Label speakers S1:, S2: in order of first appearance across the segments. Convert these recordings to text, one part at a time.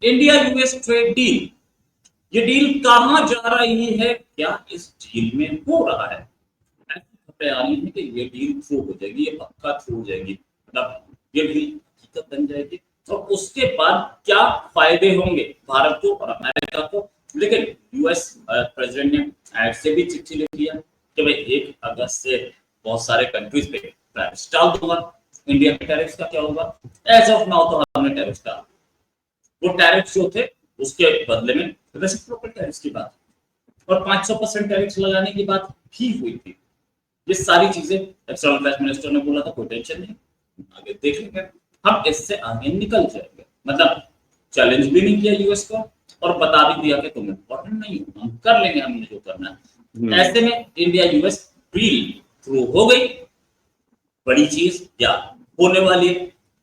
S1: India US trade deal, ये deal कहां जा रही है, क्या इस डील में हो रहा है? ऐसी खबरें आ रही है कि ये डील थ्रू हो जाएगी, ये पक्का थ्रू हो जाएगी, मतलब ये डील हकीकत बन जाएगी। और उसके बाद क्या फायदे होंगे भारत को और अमेरिका को? लेकिन यूएस प्रेसिडेंट ने ऐड से भी चिट्ठी लिखी है कि भाई 1 अगस्त से बहुत सारे कंट्रीज पे टैरिफ डाल दूंगा। इंडिया के टैरिफ का क्या होगा? एज ऑफ नाउ तो हमने टैरिफ डाल, वो टैरिफ जो थे उसके बदले में रेसिप्रोकल टैरिफ की बात और 500% टैरिफ लगाने की बात भी हुई थी। ये सारी चीजें एक्सटर्नल अफेयर्स मिनिस्टर ने बोला था, कोई टेंशन नहीं, आगे देख लेंगे, हम इससे आगे निकल जाएंगे। मतलब चैलेंज भी नहीं किया यूएस को और बता भी दिया कि तुम इम्पोर्टेंट नहीं हो, हम कर लेंगे, हमने जो करना है। ऐसे में इंडिया यूएस डील थ्रू हो गई, बड़ी चीज या होने वाली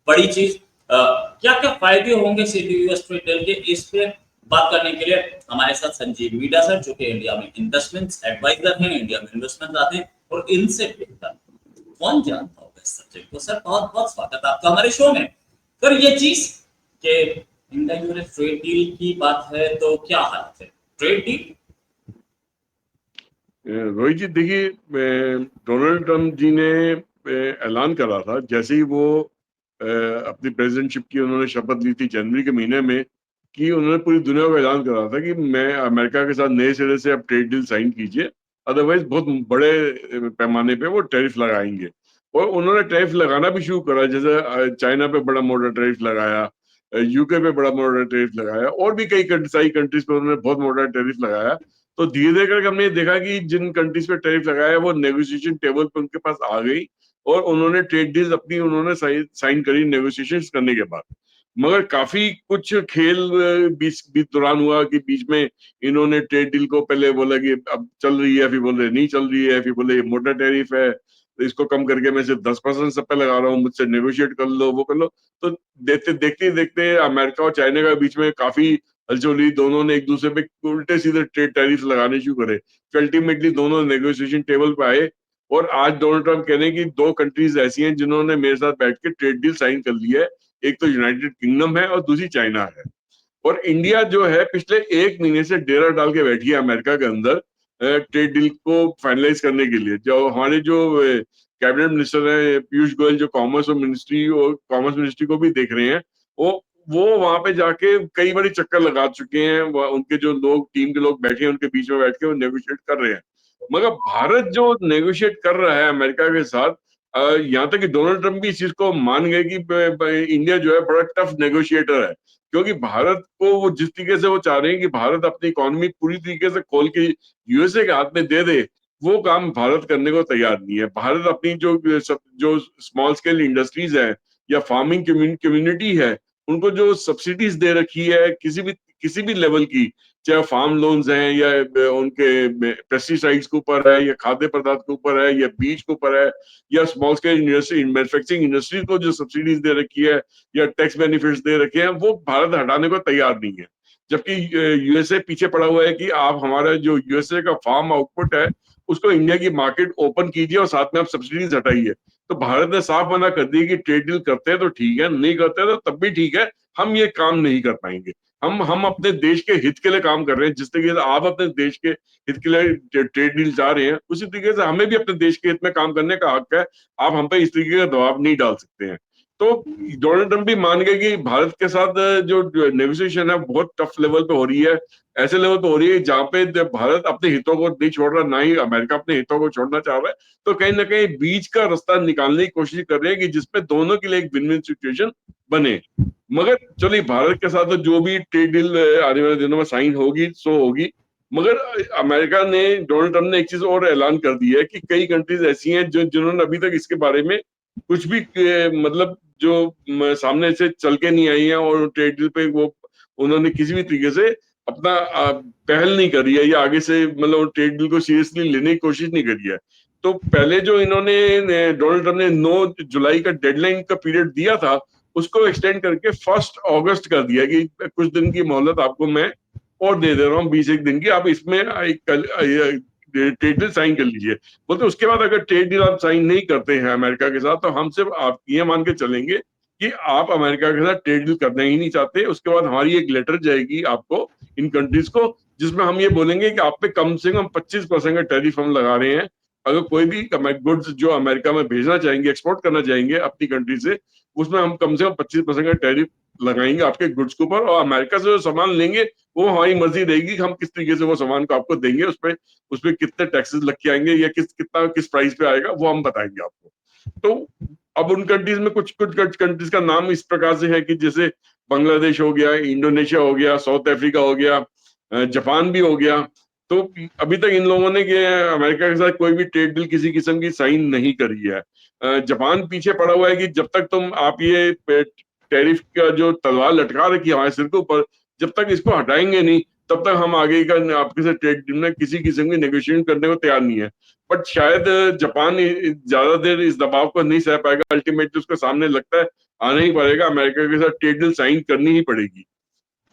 S1: बड़ी चीज, क्या क्या फायदे होंगे यूएस ट्रेड डील के, इस पे बात करने के लिए हमारे साथ संजीव मीडा सर, जो कि इंडिया में इन्वेस्टमेंट्स एडवाइजर हैं, इंडिया में इन्वेस्टमेंट आते हैं और इनसे बेहतर कौन जानता होगा इस सब्जेक्ट को। सर बहुत बहुत स्वागत आपका हमारे शो में। सर ये चीज कि इंडिया यूएस ट्रेड डील की बात है तो क्या हालत है ट्रेड डील?
S2: रोहित जी देखिए, डोनाल्ड ट्रंप जी ने ऐलान करा था जैसे ही वो अपनी प्रेसिडेंटशिप की उन्होंने शपथ ली थी जनवरी के महीने में, कि उन्होंने पूरी दुनिया को ऐलान करा था कि मैं अमेरिका के साथ नए सिरे से अब ट्रेड डील साइन कीजिए, अदरवाइज बहुत बड़े पैमाने पे वो टैरिफ लगाएंगे। और उन्होंने टैरिफ लगाना भी शुरू करा, जैसे चाइना पे बड़ा मोटा टैरिफ लगाया, यूके पे बड़ा मोटा टैरिफ लगाया, और भी कई सारी कंट्रीज पे उन्होंने बहुत मोटा टैरिफ लगाया। तो धीरे धीरे करके हमने देखा कि जिन कंट्रीज पे टैरिफ लगाया वो नेगोशिएशन टेबल पे उनके पास आ गई और उन्होंने ट्रेड डील अपनी उन्होंने साइन करी नेगोशिएशन करने के बाद। मगर काफी कुछ खेल बीच बीच दौरान हुआ कि बीच में इन्होंने ट्रेड डील को पहले बोला कि अब चल रही है, फिर बोले नहीं चल रही है, फिर बोले मोटा टैरिफ है, तो इसको कम करके मैं सिर्फ 10% सब पे लगा रहा हूँ, मुझसे नेगोशिएट कर लो, वो कर लो। तो देखते देखते अमेरिका और चाइना के बीच में काफी हलचल, दोनों ने एक दूसरे पे उल्टे सीधे ट्रेड टैरिफ लगाने शुरू करे। अल्टीमेटली दोनों नेगोशिएशन टेबल पे आए और आज डोनाल्ड ट्रंप कह रहे हैं कि 2 कंट्रीज ऐसी हैं जिन्होंने मेरे साथ बैठ के ट्रेड डील साइन कर ली है, एक तो यूनाइटेड किंगडम है और दूसरी चाइना है। और इंडिया जो है पिछले 1 महीने से डेरा डाल के बैठी है अमेरिका के अंदर ट्रेड डील को फाइनलाइज करने के लिए। जो हमारे जो कैबिनेट मिनिस्टर है पीयूष गोयल, जो कॉमर्स मिनिस्ट्री को भी देख रहे हैं, वो वहां पे जाके कई बार चक्कर लगा चुके हैं, उनके जो लोग टीम के लोग बैठे हैं उनके बीच में बैठ के वो नेगोशिएट कर रहे हैं। मगर भारत जो नेगोशिएट कर रहा है अमेरिका के साथ, यहाँ तक कि डोनाल्ड ट्रंप भी इस चीज को मान गए कि इंडिया जो है बड़ा टफ नेगोशिएटर है, क्योंकि भारत को वो जिस तरीके से वो चाह रहे हैं कि भारत अपनी इकोनॉमी पूरी तरीके से खोल के यूएसए के हाथ में दे दे, वो काम भारत करने को तैयार नहीं है। भारत अपनी जो स्मॉल स्केल इंडस्ट्रीज है या फार्मिंग कम्युनिटी है, उनको जो सब्सिडीज दे रखी है किसी भी लेवल की, चाहे फार्म लोन्स हैं या उनके पेस्टिसाइड्स के ऊपर है या खाद्य पदार्थ के ऊपर है या बीज के ऊपर है, या small scale industry manufacturing industry को जो सब्सिडीज दे रखी है या टैक्स बेनिफिट्स दे रखे हैं, वो भारत हटाने को तैयार नहीं है। जबकि यूएसए पीछे पड़ा हुआ है कि आप हमारा जो यूएसए का फार्म आउटपुट है उसको इंडिया की मार्केट ओपन कीजिए और साथ में आप सब्सिडीज हटाइए। तो भारत ने साफ मना कर दिया कि ट्रेड डील करते हैं तो ठीक है, नहीं करते हैं तो तब भी ठीक है, हम ये काम नहीं कर पाएंगे। हम अपने देश के हित के लिए काम कर रहे हैं। जिस तरीके से आप अपने देश के हित के लिए ट्रेड डील चाह रहे हैं, उसी तरीके से हमें भी अपने देश के हित में काम करने का हक है। आप हम पे इस तरीके का दबाव नहीं डाल सकते हैं। तो डोनाल्ड ट्रंप भी मान गए कि भारत के साथ जो नेगोशिएशन है बहुत टफ लेवल पे हो रही है, ऐसे लेवल पे हो रही है जहां पे भारत अपने हितों को नहीं छोड़ रहा, ना ही अमेरिका अपने हितों को छोड़ना चाह रहा है। तो कहीं ना कहीं बीच का रास्ता निकालने की कोशिश कर रहे हैं कि जिसमें दोनों के लिए एक विन विन सिचुएशन बने। मगर चलिए, भारत के साथ तो जो भी ट्रेड डील आने वाले दिनों में साइन होगी सो होगी। मगर अमेरिका ने, डोनाल्ड ट्रंप ने एक चीज और ऐलान कर दी है कि कई कंट्रीज ऐसी हैं जो जिन्होंने अभी तक इसके बारे में कुछ भी मतलब जो सामने से चल के नहीं आई है और ट्रेड डील पे वो उन्होंने किसी भी तरीके से अपना पहल नहीं करी है या आगे से मतलब ट्रेड डील को सीरियसली लेने की कोशिश नहीं करी है। तो पहले जो इन्होंने डोनाल्ड ट्रंप ने 9 जुलाई का डेडलाइन का पीरियड दिया था, उसको एक्सटेंड करके 1 अगस्त कर दिया कि कुछ दिन की मोहलत आपको मैं और दे दे रहा हूँ, 20 एक दिन की, आप इसमें ट्रेड डील साइन कर लीजिए। बोलते उसके बाद अगर ट्रेड डील आप साइन नहीं करते हैं अमेरिका के साथ, तो हम सिर्फ आप ये मान के चलेंगे कि आप अमेरिका के साथ ट्रेड डील करना ही नहीं चाहते। उसके बाद हमारी एक लेटर जाएगी आपको, इन कंट्रीज को, जिसमें हम ये बोलेंगे कि आप पे कम से कम 25% का टैरिफ हम लगा रहे हैं। अगर कोई भी गुड्स जो अमेरिका में भेजना चाहेंगे, एक्सपोर्ट करना चाहेंगे अपनी कंट्री से, उसमें हम कम से कम 25% का टैरिफ लगाएंगे आपके गुड्स के ऊपर। और अमेरिका से जो सामान लेंगे वो हमारी मर्जी रहेगी कि हम किस तरीके से वो सामान को आपको देंगे, उस पर कितने टैक्सेस लग के आएंगे या किस प्राइस पे आएगा वो हम बताएंगे आपको। तो अब उन कंट्रीज में कुछ कुछ कंट्रीज का नाम इस प्रकार से है कि जैसे बांग्लादेश हो गया, इंडोनेशिया हो गया, साउथ अफ्रीका हो गया, जापान भी हो गया। तो अभी तक इन लोगों ने अमेरिका के साथ कोई भी ट्रेड डील किसी किस्म की साइन नहीं करी है। जापान पीछे पड़ा हुआ है कि जब तक आप ये टैरिफ का जो तलवार लटका रखी है हमारे सिर के ऊपर, जब तक इसको हटाएंगे नहीं तब तक हम आगे का आपके साथ ट्रेड डील में किसी किस्म की नेगोशिएशन करने को तैयार नहीं है। बट शायद जापान ज्यादा देर इस दबाव को नहीं सह पाएगा, अल्टीमेटली उसके सामने लगता है आना ही पड़ेगा, अमेरिका के साथ ट्रेड डील साइन करनी ही पड़ेगी।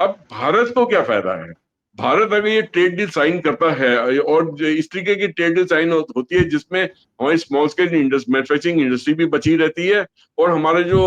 S2: अब भारत को क्या फायदा है? भारत अगर ये ट्रेड डील साइन करता है और इस तरीके की ट्रेड डील साइन होती है जिसमें हमारी स्मॉल स्केल मैन्युफैक्चरिंग इंडस्ट्री भी बची रहती है और हमारे जो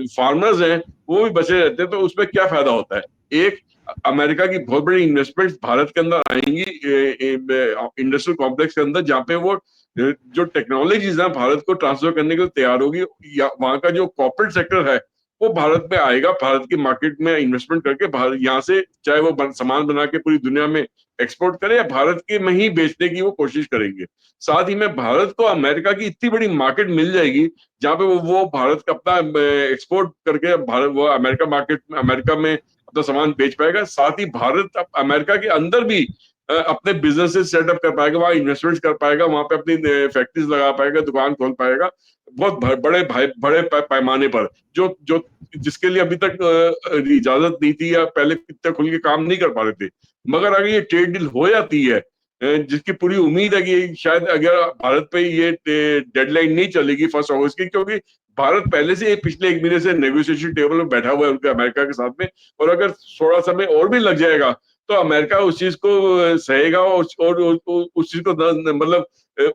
S2: फार्मर्स हैं वो भी बचे रहते हैं, तो उसमें क्या फायदा होता है? एक, अमेरिका की बहुत बड़ी इन्वेस्टमेंट भारत के अंदर आएंगी इंडस्ट्रियल कॉम्प्लेक्स के अंदर, जहाँ पे वो जो टेक्नोलॉजीज है भारत को ट्रांसफर करने के लिए तैयार होगी, या वहां का जो कॉर्पोरेट सेक्टर है वो भारत में आएगा, भारत की मार्केट में इन्वेस्टमेंट करके भारत यहाँ से चाहे वो सामान बना के पूरी दुनिया में एक्सपोर्ट करे या भारत के में ही बेचने की वो कोशिश करेंगे। साथ ही में भारत को अमेरिका की इतनी बड़ी मार्केट मिल जाएगी जहाँ पे वो भारत का अपना एक्सपोर्ट करके भारत वो अमेरिका में अपना सामान बेच पाएगा। साथ ही भारत अमेरिका के अंदर भी अपने बिजनेसेस सेटअप कर पाएगा, वहां इन्वेस्टमेंट कर पाएगा, वहां पे अपनी फैक्ट्रीज लगा पाएगा, दुकान खोल पाएगा बहुत बड़े पैमाने पर, जो जो जिसके लिए अभी तक इजाजत नहीं थी या पहले इतने खुल के काम नहीं कर पा रहे थे। मगर अगर ये ट्रेड डील हो जाती है, जिसकी पूरी उम्मीद है कि शायद अगर भारत पे ये डेडलाइन नहीं चलेगी 1 अगस्त की, क्योंकि भारत पहले से पिछले 1 महीने से नेगोशिएशन टेबल में बैठा हुआ है उनके अमेरिका के साथ में, और अगर थोड़ा समय और भी लग जाएगा तो अमेरिका उस चीज को सहेगा और उस चीज को मतलब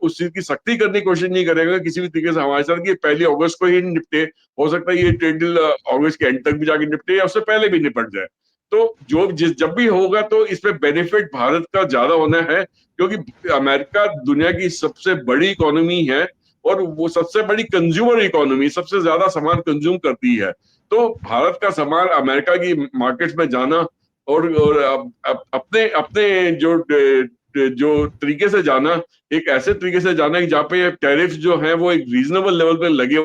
S2: उस चीज की सख्ती करने की कोशिश नहीं करेगा किसी भी तरीके से हमारे साथ कि 1 अगस्त को ही निपटे। हो सकता है ये ट्रेड डील अगस्त के एंड तक भी जाके निपटे या उससे पहले भी निपट जाए। तो जब भी होगा तो इसमें बेनिफिट भारत का ज्यादा होना है, क्योंकि अमेरिका दुनिया की सबसे बड़ी इकोनॉमी है और वो सबसे बड़ी कंज्यूमर इकोनॉमी, सबसे ज्यादा सामान कंज्यूम करती है। तो भारत का सामान अमेरिका की मार्केट्स में जाना और अपने अपने जो तरीके से जाना, एक ऐसे तरीके से जाना कि जहाँ पे टैरिफ जो है वो एक रीजनेबल लेवल पे लगे।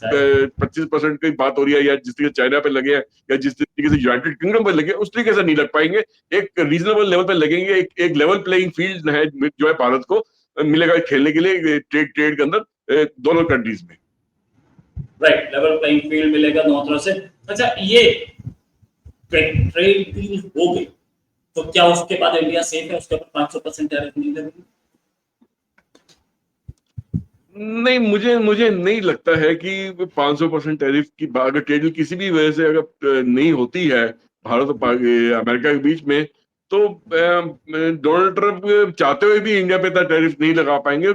S2: 25% की बात हो रही है या जिस तरीके चाइना पे लगे हैं या जिस तरीके से यूनाइटेड किंगडम पे लगे, उस तरीके से नहीं लग पाएंगे। एक रीजनेबल लेवल पे लगेंगे, एक लेवल प्लेइंग फील्ड है जो है भारत को मिलेगा खेलने के लिए ट्रेड के अंदर दोनों कंट्रीज में।
S1: राइट, लेवल प्लेइंग फील्ड मिलेगा दोनों तरफ से। अच्छा, ये ट्रेड डील हो गई तो क्या उसके बाद इंडिया सेफ है, उसके ऊपर 500% टैरिफ नहीं लगेगी?
S2: नहीं, मुझे नहीं लगता है कि 500% टैरिफ की अगर ट्रेड किसी भी वजह से अगर नहीं होती है भारत और अमेरिका के बीच में, तो डोनाल्ड ट्रंप चाहते हुए भी इंडिया पे इतना टैरिफ नहीं लगा पाएंगे।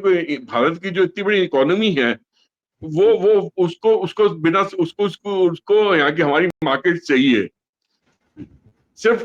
S2: भारत की जो इतनी बड़ी इकोनॉमी है वो उसको उसको बिना उसको उसको उसको यहाँ की हमारी मार्केट चाहिए, सिर्फ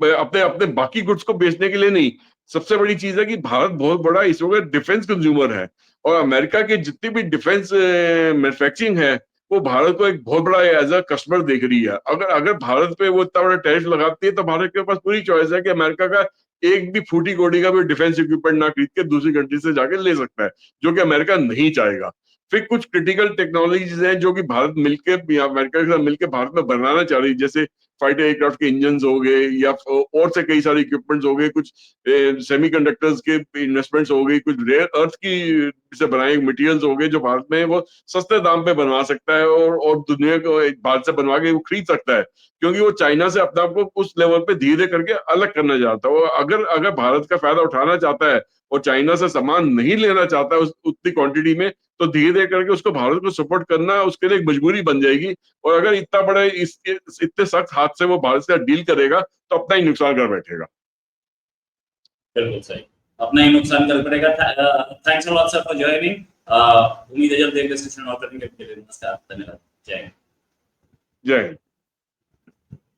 S2: अपने अपने बाकी गुड्स को बेचने के लिए नहीं। सबसे बड़ी चीज है कि भारत बहुत बड़ा इस वक्त डिफेंस कंज्यूमर है और अमेरिका की जितनी भी डिफेंस मैन्युफैक्चरिंग है वो भारत को एक बहुत बड़ा एज अ कस्टमर देख रही है। अगर अगर भारत पे वो इतना बड़ा टैरिफ लगाती है तो भारत के पास पूरी चॉइस है कि अमेरिका का एक भी फूटी कोड़ी का भी डिफेंस इक्विपमेंट ना खरीद के दूसरी कंट्री से जाके ले सकता है, जो कि अमेरिका नहीं चाहेगा। फिर कुछ क्रिटिकल टेक्नोलॉजीज हैं जो कि भारत मिलके अमेरिका के साथ मिलकर भारत में बनाना चाह रही है, जैसे फाइटर एयरक्राफ्ट के इंजन हो गए या और से कई सारे इक्विपमेंट्स हो गए, कुछ सेमीकंडक्टर्स के इन्वेस्टमेंट्स हो गई, कुछ रेयर अर्थ की से बनाए मटेरियल्स हो गए जो भारत में वो सस्ते दाम पे बनवा सकता है और दुनिया को भारत से बनवा के वो खरीद सकता है, क्योंकि वो चाइना से अपने आप को उस लेवल पे धीरे करके अलग करना चाहता है। अगर अगर भारत का फायदा उठाना चाहता है और चाइना से सामान नहीं लेना चाहता है उतनी क्वांटिटी में, तो धीरे धीरे करके उसको भारत को सपोर्ट करना उसके लिए एक मजबूरी बन जाएगी। और अगर इतना बड़े इतने सख्त हाथ से वो भारत से डील करेगा तो अपना ही नुकसान कर बैठेगा।
S1: बिल्कुल सही। अपना ही नुकसान कर पड़ेगा। Thanks a lot sir for joining. उम्मीद है जल्द एक डिस्कशन और करेंगे। नमस्कार, धन्यवाद, जय हिंद।
S2: जय हिंद।